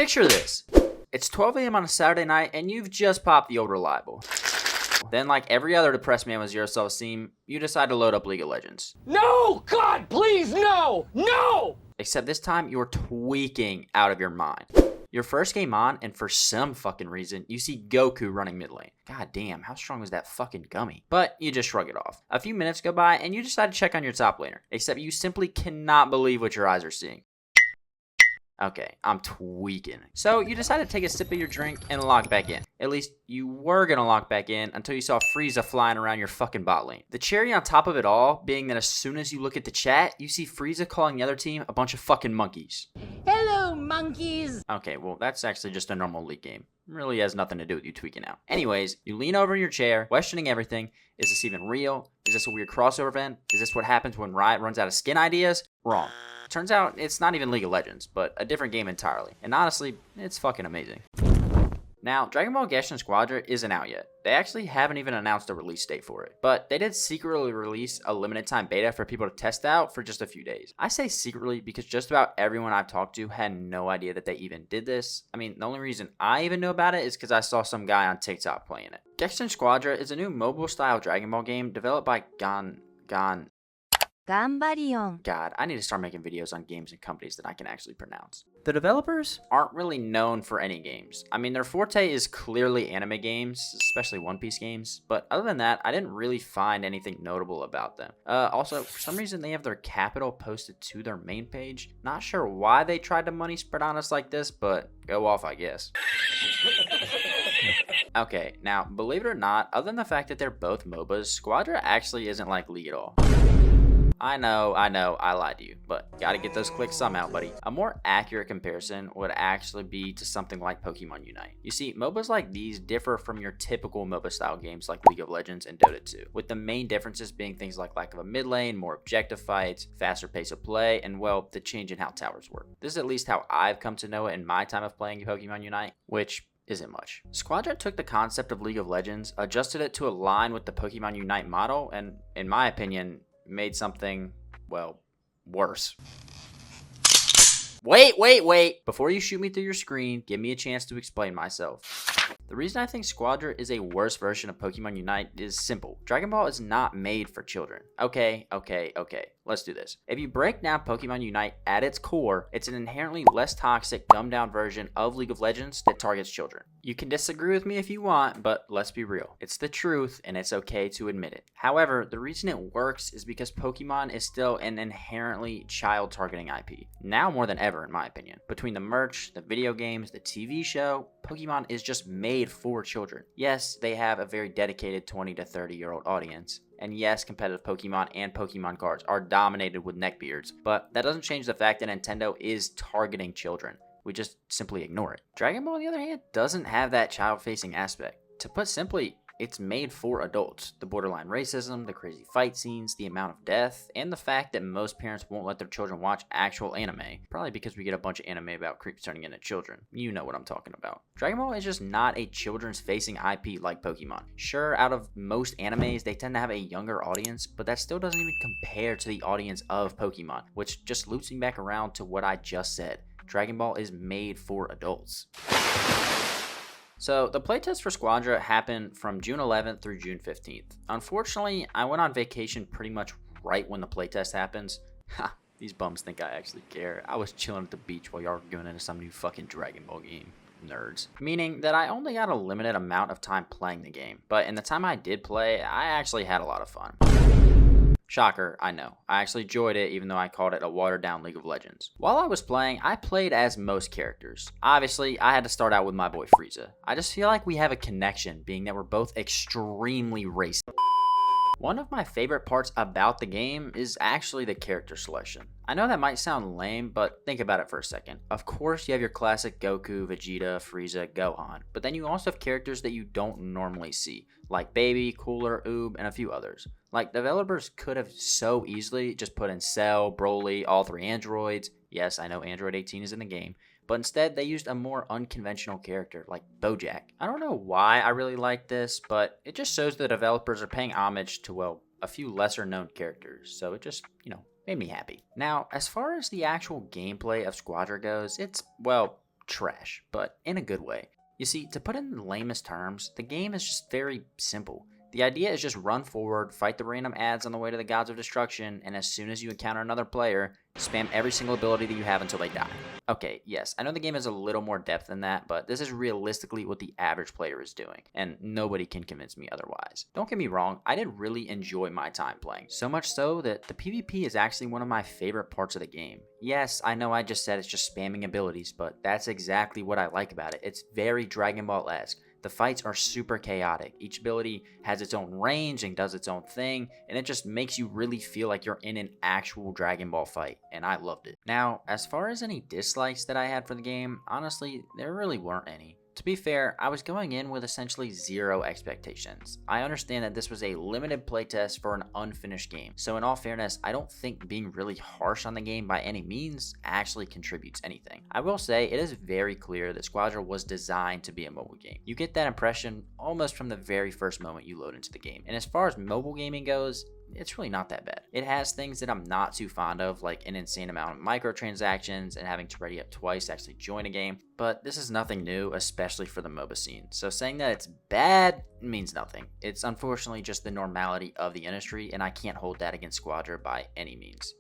Picture this. It's 12 a.m. on a Saturday night, and you've just popped the old reliable. Then, like every other depressed man with zero self-esteem, you decide to load up League of Legends. No! God, please, no! No! Except this time, you're tweaking out of your mind. Your first game on, and for some fucking reason, you see Goku running mid lane. God damn, how strong was that fucking gummy? But you just shrug it off. A few minutes go by, and you decide to check on your top laner. Except you simply cannot believe what your eyes are seeing. Okay, I'm tweaking. So you decide to take a sip of your drink and log back in. At least you were gonna log back in until you saw Frieza flying around your fucking bot lane. The cherry on top of it all being that as soon as you look at the chat, you see Frieza calling the other team a bunch of fucking monkeys. Hello, monkeys! Okay, well, that's actually just a normal League game. Really has nothing to do with you tweaking out. Anyways, you lean over in your chair, questioning everything. Is this even real? Is this a weird crossover event? Is this what happens when Riot runs out of skin ideas? Wrong. Turns out it's not even League of Legends, but a different game entirely. And honestly, it's fucking amazing. Now, Dragon Ball Gekishin Squadra isn't out yet. They actually haven't even announced a release date for it. But they did secretly release a limited time beta for people to test out for just a few days. I say secretly because just about everyone I've talked to had no idea that they even did this. I mean, the only reason I even know about it is because I saw some guy on TikTok playing it. Gekishin Squadra is a new mobile style Dragon Ball game developed by God, I need to start making videos on games and companies that I can actually pronounce. The developers aren't really known for any games. I mean, their forte is clearly anime games, especially One Piece games, but other than that, I didn't really find anything notable about them. Also, for some reason, they have their capital posted to their main page. Not sure why they tried to money spread on us like this, but go off, I guess. Okay, now, believe it or not, other than the fact that they're both MOBAs, Squadra actually isn't like League at all. I know, I lied to you, but gotta get those clicks somehow, buddy. A more accurate comparison would actually be to something like Pokemon Unite. You see, MOBAs like these differ from your typical MOBA style games like League of Legends and Dota 2, with the main differences being things like lack of a mid lane, more objective fights, faster pace of play, and well, the change in how towers work. This is at least how I've come to know it in my time of playing Pokemon Unite, which isn't much. Squadra took the concept of League of Legends, adjusted it to align with the Pokemon Unite model, and in my opinion, made something, well, worse. Wait. Before you shoot me through your screen, give me a chance to explain myself. The reason I think Squadra is a worse version of Pokemon Unite is simple. Dragon Ball is not made for children. Okay. Let's do this. If you break down Pokemon Unite at its core, it's an inherently less toxic, dumbed down version of League of Legends that targets children. You can disagree with me if you want, but let's be real. It's the truth, and it's okay to admit it. However, the reason it works is because Pokemon is still an inherently child-targeting IP. Now more than ever, in my opinion. Between the merch, the video games, the TV show, Pokemon is just made for children. Yes, they have a very dedicated 20 to 30-year-old audience. And yes, competitive Pokemon and Pokemon cards are dominated with neckbeards, but that doesn't change the fact that Nintendo is targeting children. We just simply ignore it. Dragon Ball, on the other hand, doesn't have that child-facing aspect. To put simply, it's made for adults. The borderline racism, the crazy fight scenes, the amount of death, and the fact that most parents won't let their children watch actual anime. Probably because we get a bunch of anime about creeps turning into children. You know what I'm talking about. Dragon Ball is just not a children's facing IP like Pokemon. Sure, out of most animes, they tend to have a younger audience, but that still doesn't even compare to the audience of Pokemon, which just loops me back around to what I just said. Dragon Ball is made for adults. So the playtest for Squadra happened from June 11th through June 15th. Unfortunately, I went on vacation pretty much right when the playtest happens. Ha, these bums think I actually care. I was chilling at the beach while y'all were going into some new fucking Dragon Ball game. Nerds. Meaning that I only got a limited amount of time playing the game. But in the time I did play, I actually had a lot of fun. Shocker, I know. I actually enjoyed it even though I called it a watered down League of Legends. While I was playing, I played as most characters. Obviously, I had to start out with my boy Frieza. I just feel like we have a connection, being that we're both extremely racist. One of my favorite parts about the game is actually the character selection. I know that might sound lame, but think about it for a second. Of course, you have your classic Goku, Vegeta, Frieza, Gohan, but then you also have characters that you don't normally see, like Baby, Cooler, Oob, and a few others. Like, developers could have so easily just put in Cell, Broly, all three androids. Yes, I know Android 18 is in the game. But instead, they used a more unconventional character, like Bojack. I don't know why I really like this, but it just shows the developers are paying homage to, well, a few lesser known characters. So it just, made me happy. Now, as far as the actual gameplay of Squadra goes, it's, well, trash, but in a good way. You see, to put it in the lamest terms, the game is just very simple. The idea is just run forward, fight the random ads on the way to the Gods of Destruction, and as soon as you encounter another player, spam every single ability that you have until they die. Okay, yes, I know the game has a little more depth than that, but this is realistically what the average player is doing, and nobody can convince me otherwise. Don't get me wrong, I did really enjoy my time playing, so much so that the PvP is actually one of my favorite parts of the game. Yes, I know I just said it's just spamming abilities, but that's exactly what I like about it. It's very Dragon Ball-esque. The fights are super chaotic. Each ability has its own range and does its own thing, and it just makes you really feel like you're in an actual Dragon Ball fight, and I loved it. Now, as far as any dislikes that I had for the game, honestly, there really weren't any. To be fair, I was going in with essentially zero expectations. I understand that this was a limited playtest for an unfinished game, so in all fairness, I don't think being really harsh on the game by any means actually contributes anything. I will say, it is very clear that Squadra was designed to be a mobile game. You get that impression almost from the very first moment you load into the game, and as far as mobile gaming goes, it's really not that bad. It has things that I'm not too fond of, like an insane amount of microtransactions and having to ready up twice to actually join a game, but this is nothing new, especially for the MOBA scene. So saying that it's bad means nothing. It's unfortunately just the normality of the industry, and I can't hold that against Squadra by any means.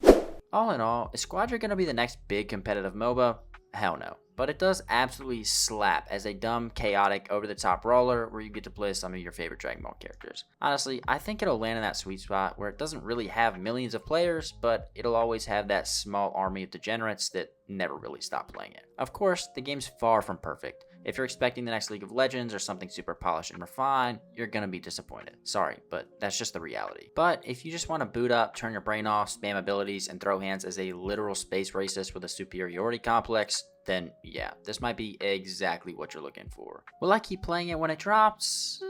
All in all, is Squadra going to be the next big competitive MOBA? Hell no. But it does absolutely slap as a dumb, chaotic, over-the-top brawler where you get to play some of your favorite Dragon Ball characters. Honestly, I think it'll land in that sweet spot where it doesn't really have millions of players, but it'll always have that small army of degenerates that never really stop playing it. Of course, the game's far from perfect. If you're expecting the next League of Legends or something super polished and refined, you're gonna be disappointed. Sorry, but that's just the reality. But if you just want to boot up, turn your brain off, spam abilities, and throw hands as a literal space racist with a superiority complex, then yeah, this might be exactly what you're looking for. Will I keep playing it when it drops?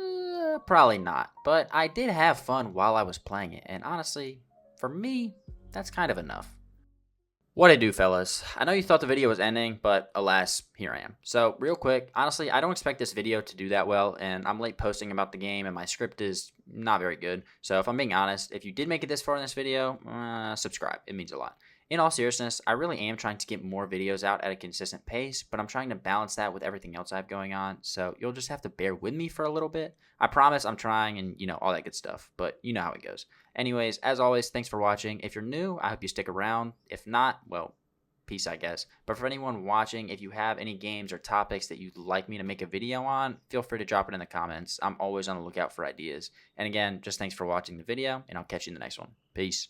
Probably not. But I did have fun while I was playing it, and honestly, for me, that's kind of enough. What I do, fellas. I know you thought the video was ending, but alas, here I am. So real quick, honestly, I don't expect this video to do that well, and I'm late posting about the game, and my script is not very good. So if I'm being honest, if you did make it this far in this video, subscribe. It means a lot. In all seriousness, I really am trying to get more videos out at a consistent pace, but I'm trying to balance that with everything else I have going on, so you'll just have to bear with me for a little bit. I promise I'm trying and, all that good stuff, but you know how it goes. Anyways, as always, thanks for watching. If you're new, I hope you stick around. If not, well, peace, I guess. But for anyone watching, if you have any games or topics that you'd like me to make a video on, feel free to drop it in the comments. I'm always on the lookout for ideas. And again, just thanks for watching the video, and I'll catch you in the next one. Peace.